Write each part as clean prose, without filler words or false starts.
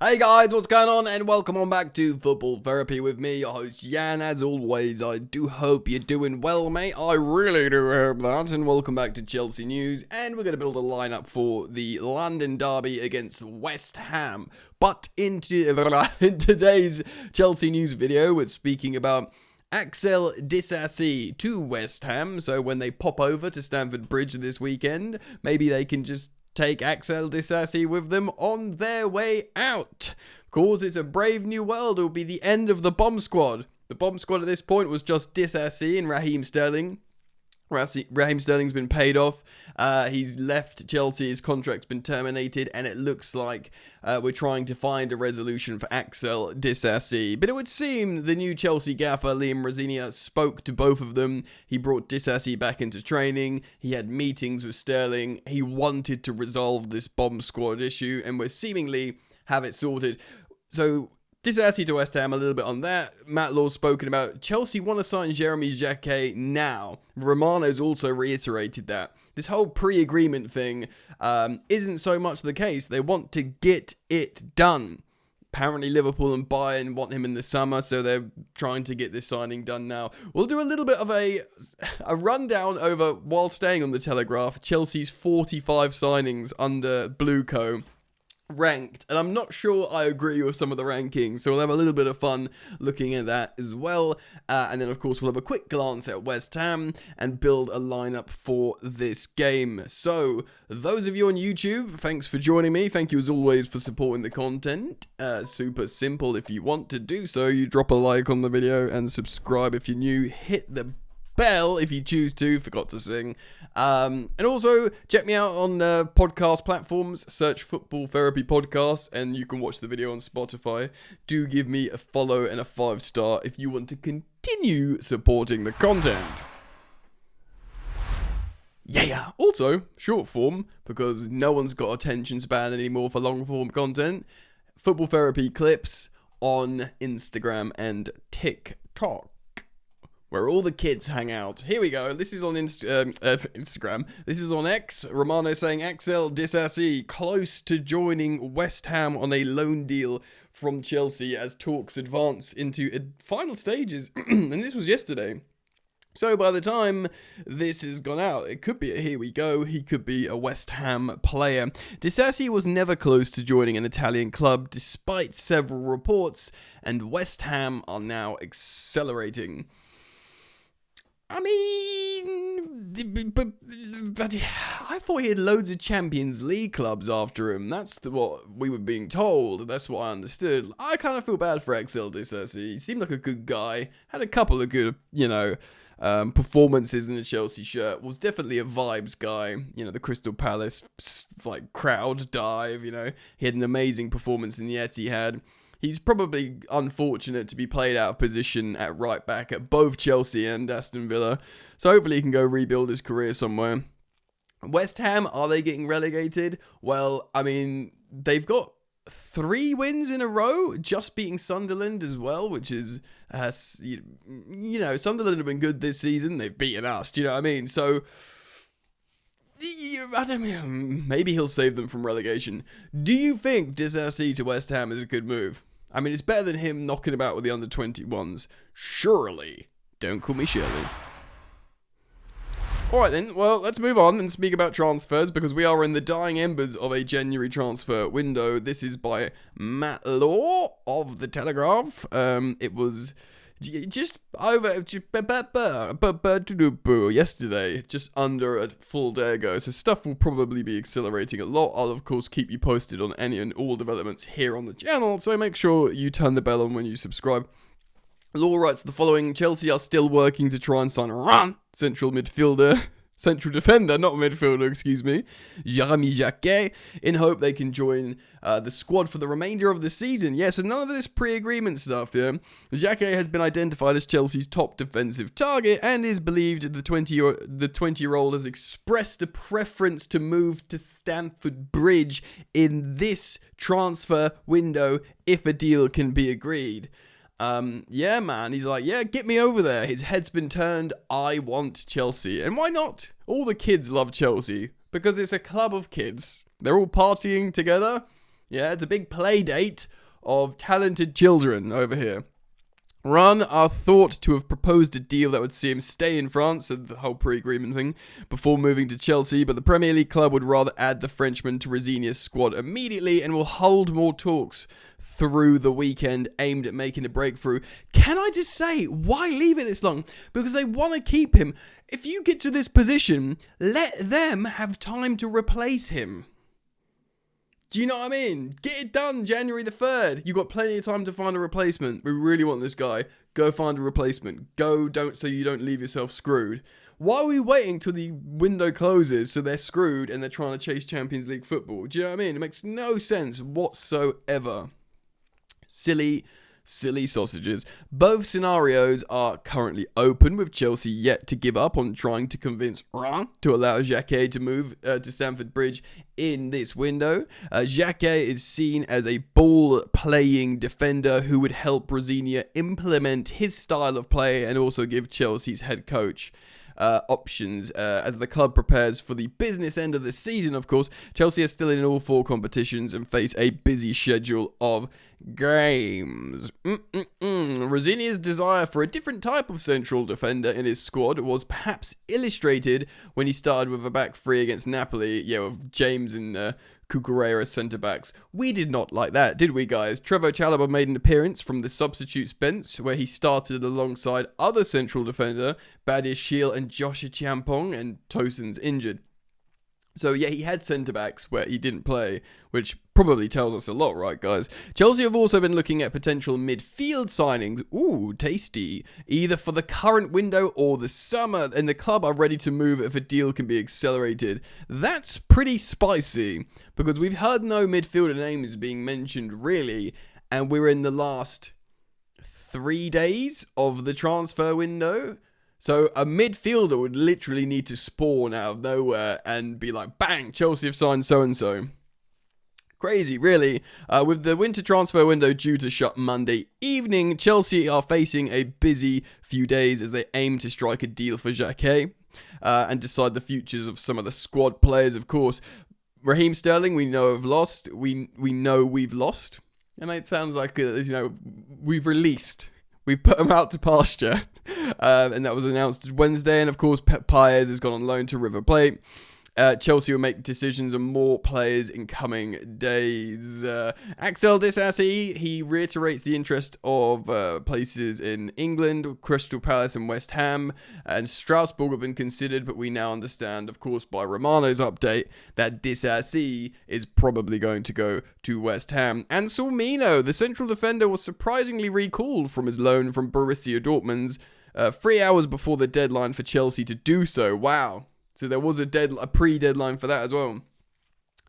Hey guys, what's going on? And welcome on back to Football Therapy with me, your host Jan. As always, I do hope you're doing well, mate. I really do hope that. And welcome back to Chelsea News. And we're going to build a lineup for the London derby against West Ham. But in today's Chelsea News video, we're speaking about Axel Disasi to West Ham. So when they pop over to Stamford Bridge this weekend, maybe they can just take Axel Disasi with them on their way out. Of course, it's a brave new world. It will be the end of the bomb squad. The bomb squad at this point was just Disasi and Raheem Sterling. Raheem Sterling's been paid off. He's left Chelsea. His contract's been terminated, and it looks like we're trying to find a resolution for Axel Disasi. But it would seem the new Chelsea gaffer, Rosinia, spoke to both of them. He brought Disasi back into training. He had meetings with Sterling. He wanted to resolve this bomb squad issue, and we're seemingly have it sorted. So Disasi to West Ham, a little bit on that. Matt Law's spoken about Chelsea want to sign Jérémy Jac now. Romano's also reiterated that. This whole pre-agreement thing isn't so much the case. They want to get it done. Apparently Liverpool and Bayern want him in the summer, so they're trying to get this signing done now. We'll do a little bit of a rundown over, while staying on the Telegraph, Chelsea's 45 signings under BlueCo ranked, and I'm not sure I agree with some of the rankings, so we'll have a little bit of fun looking at that as well, and then of course we'll have a quick glance at West Ham and build a lineup for this game. So those of you on YouTube, thanks for joining me. Thank you as always for supporting the content. Super simple. If you want to do so, you drop a like on the video and subscribe if you're new. Hit the bell if you choose to. Forgot to sing. And also check me out on podcast platforms. Search Football Therapy Podcast and you can watch the video on Spotify. Do give me a follow and a 5-star if you want to continue supporting the content. Yeah. Also, short form, because no one's got attention span anymore for long form content. Football Therapy clips on Instagram and TikTok, where all the kids hang out. Here we go. This is on Instagram. This is on X. Romano saying Axel Disasi close to joining West Ham on a loan deal from Chelsea as talks advance into final stages. And this was yesterday. So by the time this has gone out, it could be a here we go. He could be a West Ham player. Disasi was never close to joining an Italian club despite several reports, and West Ham are now accelerating. I mean, but I thought he had loads of Champions League clubs after him. That's what we were being told. That's what I understood. I kind of feel bad for Axel Disasi. He seemed like a good guy. Had a couple of good, performances in a Chelsea shirt. Was definitely a vibes guy. The Crystal Palace crowd dive. He had an amazing performance in the Etihad. He's probably unfortunate to be played out of position at right back at both Chelsea and Aston Villa. So hopefully he can go rebuild his career somewhere. West Ham, are they getting relegated? Well, I mean, they've got 3 wins in a row, just beating Sunderland as well, which is, Sunderland have been good this season. They've beaten us, do you know what I mean? So I don't know, maybe he'll save them from relegation. Do you think Disasi to West Ham is a good move? I mean, it's better than him knocking about with the under-21s. Surely. Don't call me Shirley. Alright then, well, let's move on and speak about transfers, because we are in the dying embers of a January transfer window. This is by Matt Law of The Telegraph. It was just over yesterday, just under a full day ago, so stuff will probably be accelerating a lot. I'll of course keep you posted on any and all developments here on the channel, so make sure you turn the bell on when you subscribe. Law writes the following: Chelsea are still working to try and sign a central defender, not midfielder, excuse me, Jérémy Jac, in hope they can join the squad for the remainder of the season. Yeah, so none of this pre-agreement stuff, yeah. Jac has been identified as Chelsea's top defensive target and is believed the 20-year-old has expressed a preference to move to Stamford Bridge in this transfer window if a deal can be agreed. Yeah, man, he's like, yeah, get me over there. His head's been turned. I want Chelsea. And why not? All the kids love Chelsea because it's a club of kids. They're all partying together. Yeah, it's a big play date of talented children over here. Run are thought to have proposed a deal that would see him stay in France, so the whole pre-agreement thing, before moving to Chelsea, but the Premier League club would rather add the Frenchman to Rosenia's squad immediately and will hold more talks through the weekend aimed at making a breakthrough. Can I just say, why leave it this long? Because they want to keep him. If you get to this position, let them have time to replace him. Do you know what I mean? Get it done January the 3rd. You've got plenty of time to find a replacement. We really want this guy. Go find a replacement. So you don't leave yourself screwed. Why are we waiting till the window closes so they're screwed and they're trying to chase Champions League football? Do you know what I mean? It makes no sense whatsoever. Silly sausages. Both scenarios are currently open, with Chelsea yet to give up on trying to convince Rhin to allow Jacquet to move to Stamford Bridge in this window. Jacquet is seen as a ball-playing defender who would help Rosinia implement his style of play and also give Chelsea's head coach options as the club prepares for the business end of the season. Of course, Chelsea are still in all 4 competitions and face a busy schedule of games. Rosinia's desire for a different type of central defender in his squad was perhaps illustrated when he started with a back 3 against Napoli, with James and Cucurella as centre-backs. We did not like that, did we, guys? Trevoh Chalobah made an appearance from the substitutes bench, where he started alongside other central defender, Badia Shiel and Joshua Chiampong, and Tosin's injured. So, yeah, he had centre-backs where he didn't play, which probably tells us a lot, right, guys? Chelsea have also been looking at potential midfield signings. Ooh, tasty. Either for the current window or the summer, and the club are ready to move if a deal can be accelerated. That's pretty spicy, because we've heard no midfielder names being mentioned, really, and we're in the last 3 days of the transfer window. So a midfielder would literally need to spawn out of nowhere and be like, bang, Chelsea have signed so-and-so. Crazy, really. With the winter transfer window due to shut Monday evening, Chelsea are facing a busy few days as they aim to strike a deal for Jacquet and decide the futures of some of the squad players, of course. Raheem Sterling, we know have lost. We know we've lost. And it sounds like, we've released. We put him out to pasture, and that was announced Wednesday. And of course, Paez has gone on loan to River Plate. Chelsea will make decisions on more players in coming days. Axel Disasi, he reiterates the interest of places in England, Crystal Palace and West Ham, and Strasbourg have been considered, but we now understand, of course, by Romano's update, that Disasi is probably going to go to West Ham. And Salmino, the central defender, was surprisingly recalled from his loan from Borussia Dortmund 3 hours before the deadline for Chelsea to do so. Wow. So there was a pre-deadline for that as well.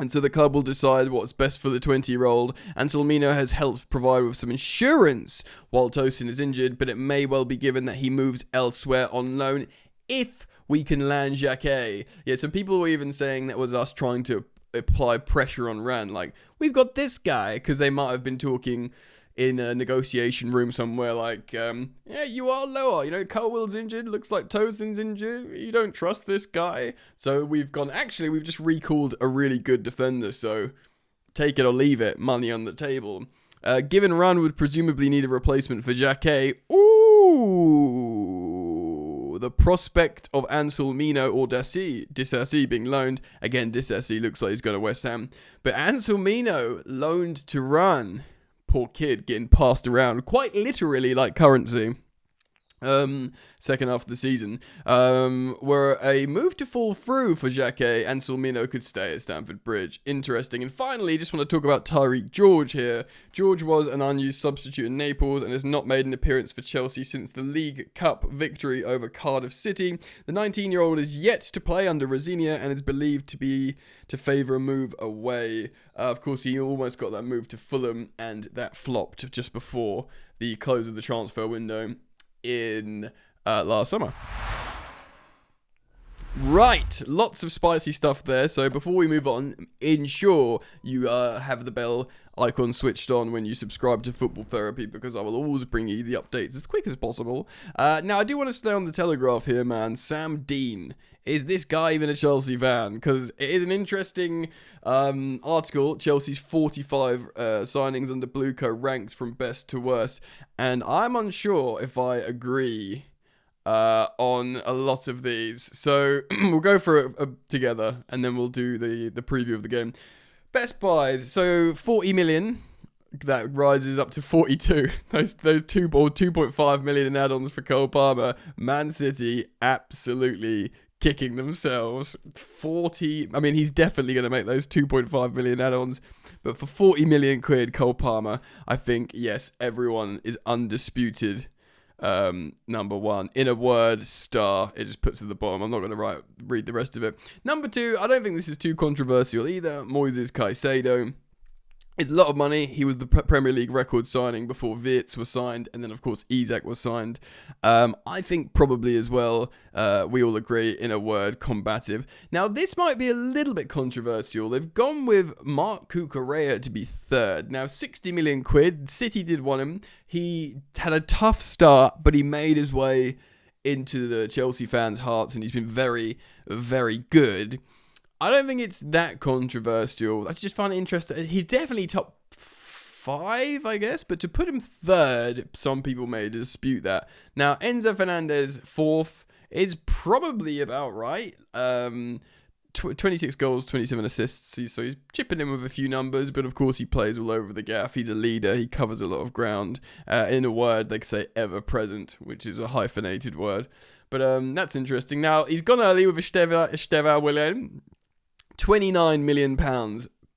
And so the club will decide what's best for the 20-year-old. And Salmino has helped provide with some insurance while Tosin is injured, but it may well be given that he moves elsewhere on loan if we can land Jacquet. Yeah, some people were even saying that was us trying to apply pressure on Rand. Like, we've got this guy, because they might have been talking in a negotiation room somewhere like, yeah, you are lower, Colwell's injured, looks like Tosin's injured, you don't trust this guy. So we've just recalled a really good defender, so take it or leave it, money on the table. Given Run would presumably need a replacement for Jacquet, the prospect of Anselmino or Disasi being loaned. Again, Disasi looks like he's going to West Ham, but Anselmino loaned to Run. Poor kid getting passed around quite literally like currency. Second half of the season, were a move to fall through for Jacquet, and Salmino could stay at Stamford Bridge. Interesting. And finally, just want to talk about Tyreek George here. George was an unused substitute in Naples and has not made an appearance for Chelsea since the League Cup victory over Cardiff City. The 19-year-old is yet to play under Rosinia and is believed to favour a move away. Of course, he almost got that move to Fulham, and that flopped just before the close of the transfer window in last summer. Right, lots of spicy stuff there. So before we move on, ensure you have the bell icon switched on when you subscribe to Football Therapy, because I will always bring you the updates as quick as possible. Now, I do want to stay on the Telegraph here, man. Sam Dean is this guy even a Chelsea fan? Because it is an interesting article. Chelsea's 45 signings under BlueCo ranks from best to worst. And I'm unsure if I agree on a lot of these. So we'll go through it together and then we'll do the preview of the game. Best buys. So 40 million. That rises up to 42. Those 2.5 million in add-ons for Cole Palmer. Man City absolutely kicking themselves. 40. I mean, he's definitely going to make those 2.5 million add-ons. But for 40 million quid, Cole Palmer, I think, yes, everyone is undisputed. Number one. In a word, star. It just puts at the bottom. I'm not going to read the rest of it. Number two, I don't think this is too controversial either. Moises Caicedo. It's a lot of money. He was the Premier League record signing before Wirtz was signed, and then of course Isak was signed. I think probably as well, we all agree, in a word, combative. Now this might be a little bit controversial. They've gone with Marc Cucurella to be third. Now 60 million quid. City did want him. He had a tough start, but he made his way into the Chelsea fans' hearts, and he's been very, very good. I don't think it's that controversial. I just find it interesting. He's definitely top 5, I guess, but to put him third, some people may dispute that. Now, Enzo Fernandez, 4th, is probably about right. 26 goals, 27 assists, so he's chipping in with a few numbers, but of course he plays all over the gaff. He's a leader, he covers a lot of ground. In a word, they could say ever present, which is a hyphenated word. But that's interesting. Now, he's gone early with Esteva Willian. £29 million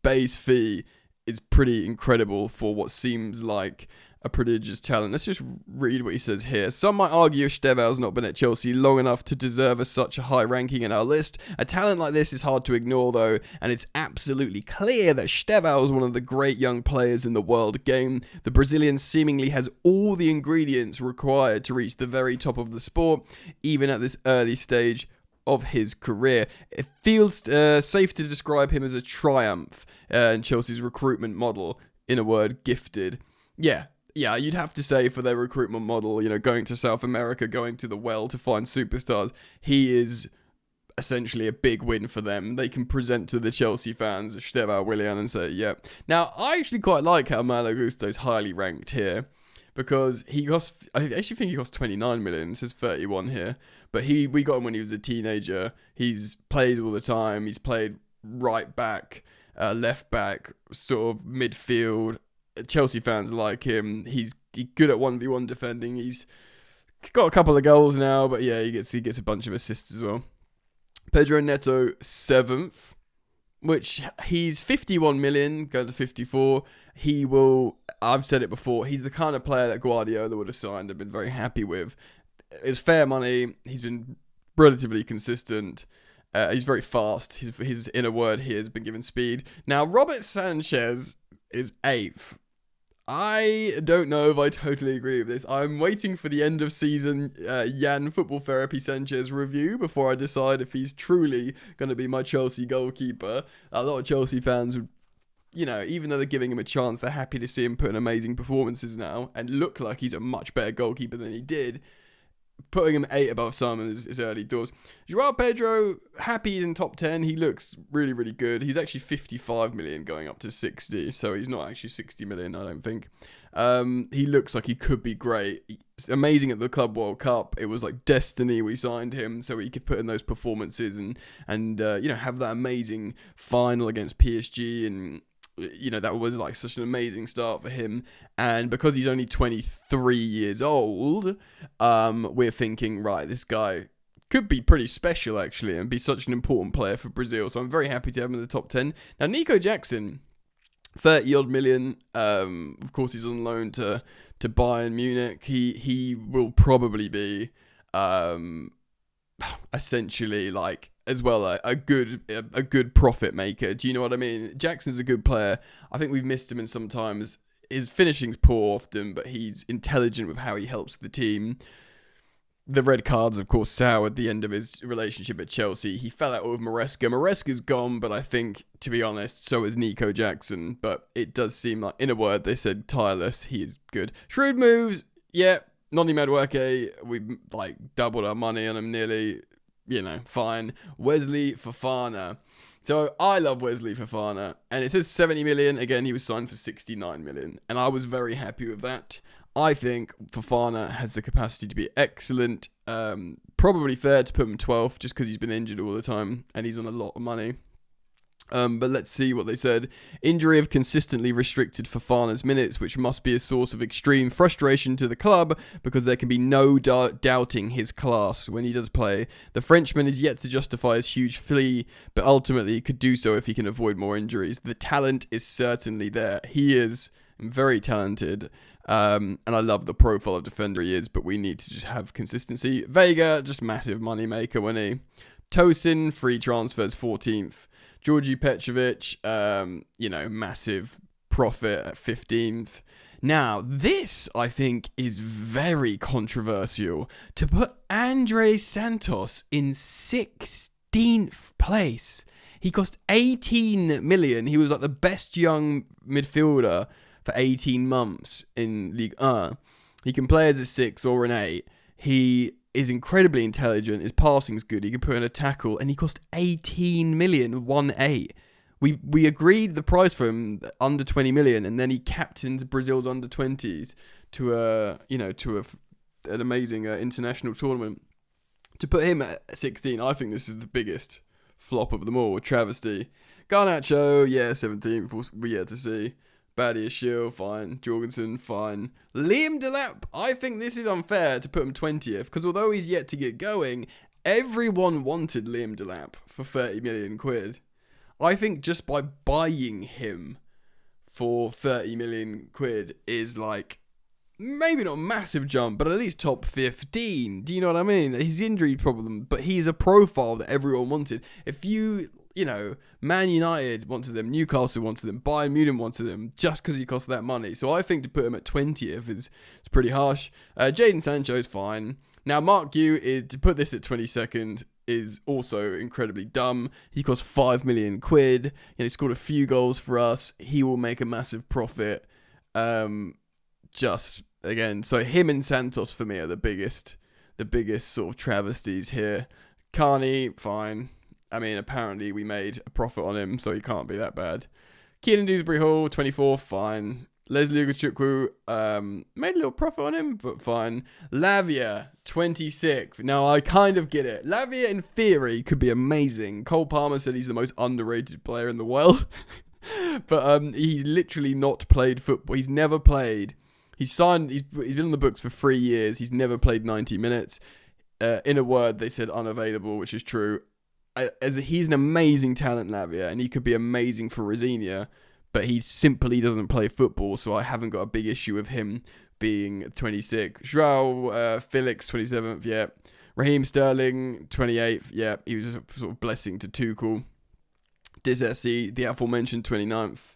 base fee is pretty incredible for what seems like a prodigious talent. Let's just read what he says here. Some might argue Esteva's not been at Chelsea long enough to deserve such a high ranking in our list. A talent like this is hard to ignore though, and it's absolutely clear that Esteva is one of the great young players in the world game. The Brazilian seemingly has all the ingredients required to reach the very top of the sport, even at this early stage of his career. It feels safe to describe him as a triumph in Chelsea's recruitment model. In a word, gifted. Yeah, you'd have to say for their recruitment model, going to South America, going to the well to find superstars, he is essentially a big win for them. They can present to the Chelsea fans Esteva Willian and say, yeah. Now, I actually quite like how Malo Gusto's highly ranked here, because I actually think he cost 29 million. It says 31 here. But we got him when he was a teenager. He's played all the time. He's played right back, left back, sort of midfield. Chelsea fans like him. He's good at 1v1 defending. He's got a couple of goals now, but yeah, he gets a bunch of assists as well. Pedro Neto, 7th, which he's 51 million, going to 54. He will, I've said it before, he's the kind of player that Guardiola would have signed and been very happy with. It's fair money. He's been relatively consistent. He's very fast. His inner word here has been given speed. Now, Robert Sanchez is 8th. I don't know if I totally agree with this. I'm waiting for the end of season Jan Football Therapy Sanchez review before I decide if he's truly going to be my Chelsea goalkeeper. A lot of Chelsea fans would, even though they're giving him a chance, they're happy to see him put in amazing performances now and look like he's a much better goalkeeper than he did. Putting him 8 above Simon is early doors. Joao Pedro, happy he's in top 10. He looks really, really good. He's actually 55 million going up to 60, so he's not actually 60 million, I don't think. He looks like he could be great. It's amazing at the Club World Cup. It was like destiny we signed him so he could put in those performances and have that amazing final against PSG, and that was like such an amazing start for him. And because he's only 23 years old, we're thinking, right, this guy could be pretty special actually and be such an important player for Brazil. So I'm very happy to have him in the top 10. Now, Nico Jackson, 30 odd million. Of course, he's on loan to Bayern Munich. He will probably be essentially like as well a good profit maker. Do you know what I mean? Jackson's a good player. I think we've missed him in sometimes. His finishing's poor often, but he's intelligent with how he helps the team. The red cards, of course, soured the end of his relationship at Chelsea. He fell out with Maresca. Maresca's gone, but I think, to be honest, so is Nico Jackson. But it does seem like, in a word, they said tireless. He is good. Shrewd moves, yeah. Noni Madueke, we doubled our money on him nearly. fine. Wesley Fofana. So I love Wesley Fofana, and it says 70 million. Again, he was signed for 69 million, and I was very happy with that. I think Fofana has the capacity to be excellent. Probably fair to put him 12th just because he's been injured all the time and he's on a lot of money. But let's see what they said. Injury have consistently restricted Fofana's minutes, which must be a source of extreme frustration to the club because there can be no doubting his class when he does play. The Frenchman is yet to justify his huge fee, but ultimately could do so if he can avoid more injuries. The talent is certainly there. He is very talented. And I love the profile of defender he is, but we need to just have consistency. Vega, just massive money maker, wasn't he? Tosin, free transfers, 14th. Georgi Petrovic, massive profit at 15th. Now, this, I think, is very controversial. To put Andre Santos in 16th place. He cost 18 million. He was like the best young midfielder for 18 months in Ligue 1. He can play as a 6 or an 8. He is incredibly intelligent. His passing's good. He can put in a tackle, and he cost 18 million, 1-8. We agreed the price for him under 20 million, and then he captained Brazil's under 20s to an amazing international tournament. To put him at 16, I think this is the biggest flop of them all. Travesty. Garnacho, 17th. We yet to see. Badiashile, fine. Jorgensen, fine. Liam Delap, I think this is unfair to put him 20th, because although he's yet to get going, everyone wanted Liam Delap for 30 million quid. I think just by buying him for 30 million quid is like, maybe not a massive jump, but at least top 15. Do you know what I mean? His injury problem, but he's a profile that everyone wanted. If Man United wanted them, Newcastle wanted them, Bayern Munich wanted them, just because he cost that money. So I think to put him at 20th is pretty harsh. Jadon Sancho's fine. Now, Mark Yu, to put this at 22nd, is also incredibly dumb. He cost 5 million quid. He scored a few goals for us. He will make a massive profit. So him and Santos for me are the biggest sort of travesties here. Carney, fine. I mean, apparently we made a profit on him, so he can't be that bad. Keenan Dewsbury Hall, 24th, fine. Leslie Ugachukwu, made a little profit on him, but fine. Lavia, 26th. Now, I kind of get it. Lavia, in theory, could be amazing. Cole Palmer said he's the most underrated player in the world. But he's literally not played football. He's never played. He's been on the books for 3 years. He's never played 90 minutes. In a word, they said unavailable, which is true. He's an amazing talent, Lavia, and he could be amazing for Rosinia, but he simply doesn't play football, so I haven't got a big issue with him being 26. Joao Felix, 27th, yeah. Raheem Sterling, 28th, yeah. He was a sort of blessing to Tuchel. Disasi, the aforementioned, 29th.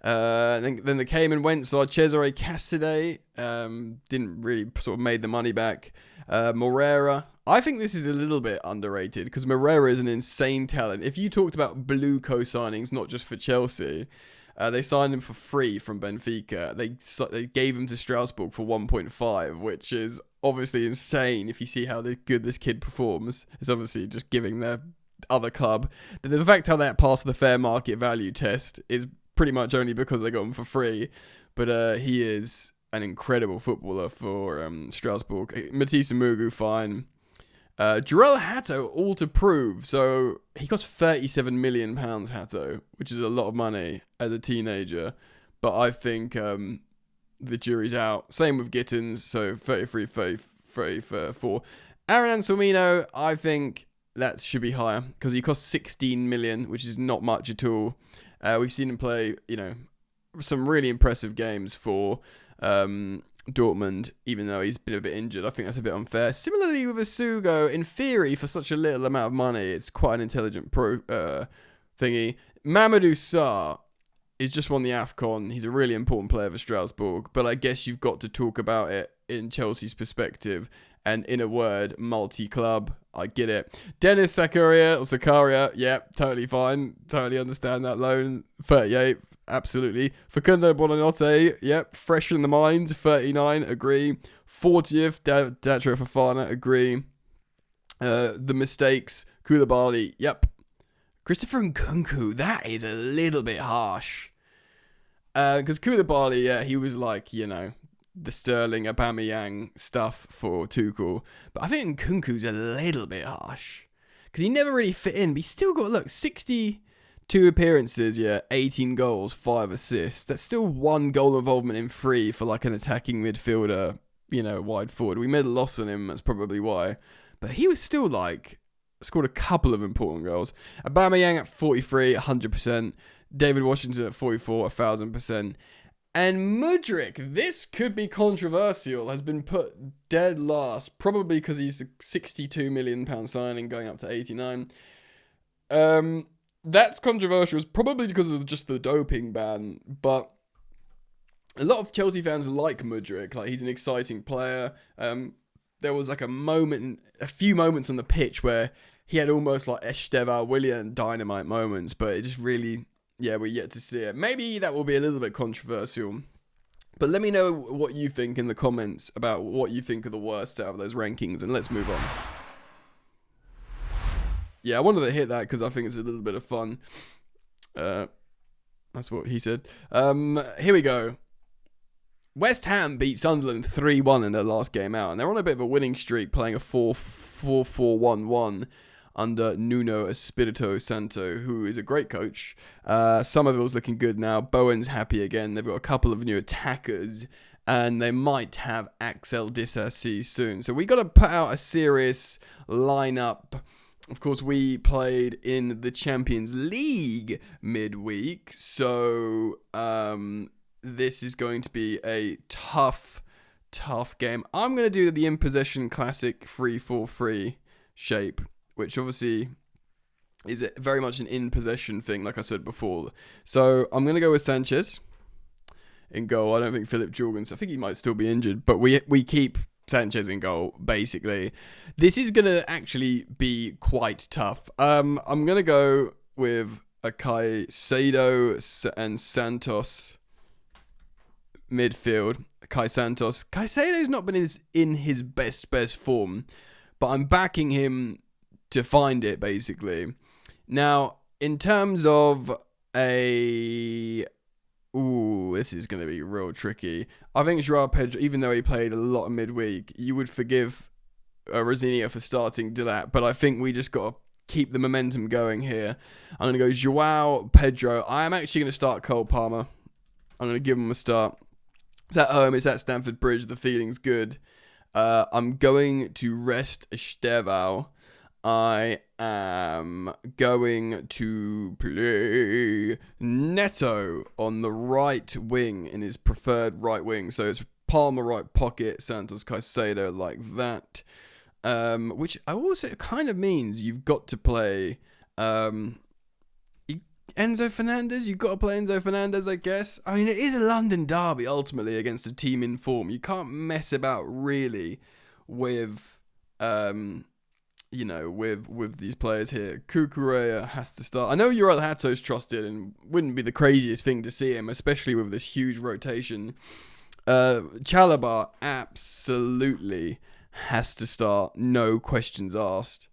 Then the came and went, so Cesare Cassidy didn't really sort of made the money back. Moreira, I think this is a little bit underrated because Moreira is an insane talent. If you talked about BlueCo signings, not just for Chelsea, they signed him for free from Benfica. They gave him to Strasbourg for 1.5, which is obviously insane if you see how good this kid performs. It's obviously just giving their other club. The fact how that passed the fair market value test is pretty much only because they got him for free. But he is an incredible footballer for Strasbourg. Matisse Mugu, fine. Jarell Hatto, all to prove. So he cost £37 million, Hatto, which is a lot of money as a teenager. But I think the jury's out. Same with Gittins, so 33, 34. Aaron Anselmino, I think that should be higher because he cost 16 million, which is not much at all. We've seen him play, some really impressive games for Dortmund, even though he's been a bit injured. I think that's a bit unfair. Similarly with Asugo, in theory, for such a little amount of money, it's quite an intelligent thingy. Mamadou Sarr is just won the AFCON. He's a really important player for Strasbourg, but I guess you've got to talk about it in Chelsea's perspective. And in a word, multi-club. I get it. Dennis Zakaria, yeah, totally fine. Totally understand that loan. 38, absolutely. Facundo Buonanotte, yep, fresh in the mind. 39, agree. 40th, Datro Fofana, agree. The mistakes, Koulibaly, yep. Christopher Nkunku, that is a little bit harsh. Because Koulibaly, yeah, he was like, you know, the Sterling, Aubameyang stuff for Tuchel. But I think Nkunku's a little bit harsh. Because he never really fit in, but he's still got, look, 62 appearances, yeah, 18 goals, 5 assists. That's still 1 goal involvement in 3 for like an attacking midfielder, you know, wide forward. We made a loss on him, that's probably why. But he was still like, scored a couple of important goals. Aubameyang at 43, 100%. David Washington at 44, 1,000%. And Mudryk, this could be controversial, has been put dead last, probably because he's a £62 million signing going up to 89. That's controversial, it's probably because of just the doping ban, but a lot of Chelsea fans like Mudryk, like he's an exciting player. There was like a few moments on the pitch where he had almost like Estevan Willian dynamite moments, but it just really, yeah, we're yet to see it. Maybe that will be a little bit controversial. But let me know what you think in the comments about what you think are the worst out of those rankings, and let's move on. Yeah, I wanted to hit that because I think it's a little bit of fun. That's what he said. Here we go. West Ham beat Sunderland 3-1 in their last game out, and they're on a bit of a winning streak, playing a 4-4-1-1 under Nuno Espirito Santo, who is a great coach. Somerville's looking good now. Bowen's happy again. They've got a couple of new attackers, and they might have Axel Disasi soon. So we got to put out a serious lineup. Of course, we played in the Champions League midweek, so this is going to be a tough game. I'm going to do the in-possession classic 3-4-3 shape, which obviously is very much an in-possession thing, like I said before. So I'm going to go with Sanchez in goal. I don't think Philip Jorgens, I think he might still be injured, but we keep Sanchez in goal, basically. This is going to actually be quite tough. I'm going to go with a Caicedo and Santos midfield. Caicedo's not been in his best form, but I'm backing him to find it, basically. Now, in terms of this is going to be real tricky. I think João Pedro, even though he played a lot of midweek, you would forgive Rosinia for starting Dilat, but I think we just got to keep the momentum going here. I'm going to go João Pedro. I am actually going to start Cole Palmer. I'm going to give him a start. It's at home. It's at Stamford Bridge. The feeling's good. I'm going to rest Estevao. I am going to play Neto on the right wing, in his preferred right wing. So it's Palmer right pocket, Santos Caicedo like that. Which I also kind of means you've got to play Enzo Fernandez. You've got to play Enzo Fernandez, I guess. I mean, it is a London derby ultimately against a team in form. You can't mess about really with with these players here. Cucurella has to start. I know Uriel Hato's trusted and wouldn't be the craziest thing to see him, especially with this huge rotation. Chalobah absolutely has to start, no questions asked.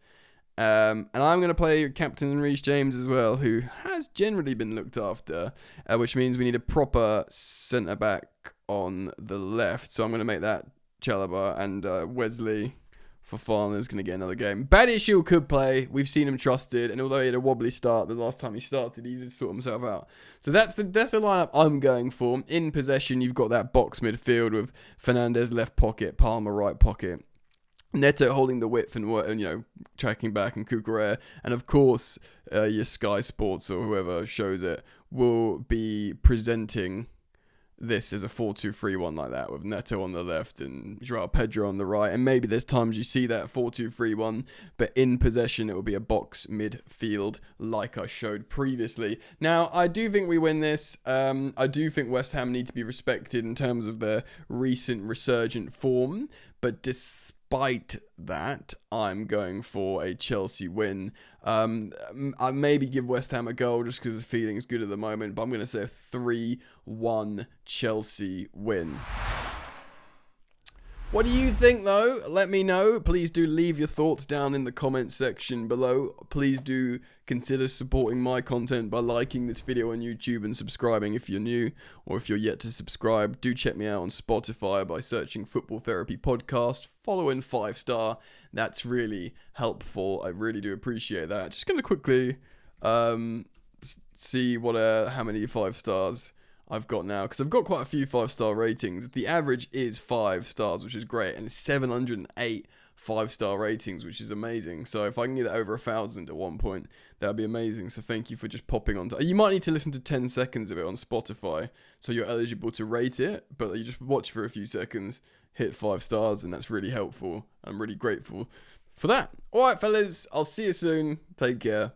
And I'm going to play Captain Reece James as well, who has generally been looked after, which means we need a proper centre-back on the left. So I'm going to make that Chalobah, and Wesley Fofana is going to get another game. Badiashile could play. We've seen him trusted, and although he had a wobbly start the last time he started, he did sort himself out. So that's the lineup I'm going for. In possession, you've got that box midfield with Fernandez left pocket, Palmer right pocket, Neto holding the width and tracking back, and Cucurella, and of course your Sky Sports or whoever shows it will be presenting this as a 4-2-3-1 like that, with Neto on the left and João Pedro on the right. And maybe there's times you see that 4-2-3-1, but in possession it will be a box midfield like I showed previously. Now, I do think we win this. I do think West Ham need to be respected in terms of their recent resurgent form, but despite that, I'm going for a Chelsea win. I maybe give West Ham a goal just because the feeling's good at the moment, but I'm going to say a 3-1 Chelsea win. What do you think though? Let me know. Please do leave your thoughts down in the comments section below. Please do consider supporting my content by liking this video on YouTube and subscribing if you're new, or if you're yet to subscribe. Do check me out on Spotify by searching Football Therapy Podcast. Follow in 5-star. That's really helpful. I really do appreciate that. Just going to quickly see what how many 5 stars I've got now, because I've got quite a few 5-star ratings. The average is 5 stars, which is great, and 708 5-star ratings, which is amazing. So if I can get it over 1,000 at one point, that'd be amazing. So thank you for just popping on. You might need to listen to 10 seconds of it on Spotify, so you're eligible to rate it, but you just watch for a few seconds, hit 5 stars, and that's really helpful. I'm really grateful for that. All right, fellas, I'll see you soon. Take care.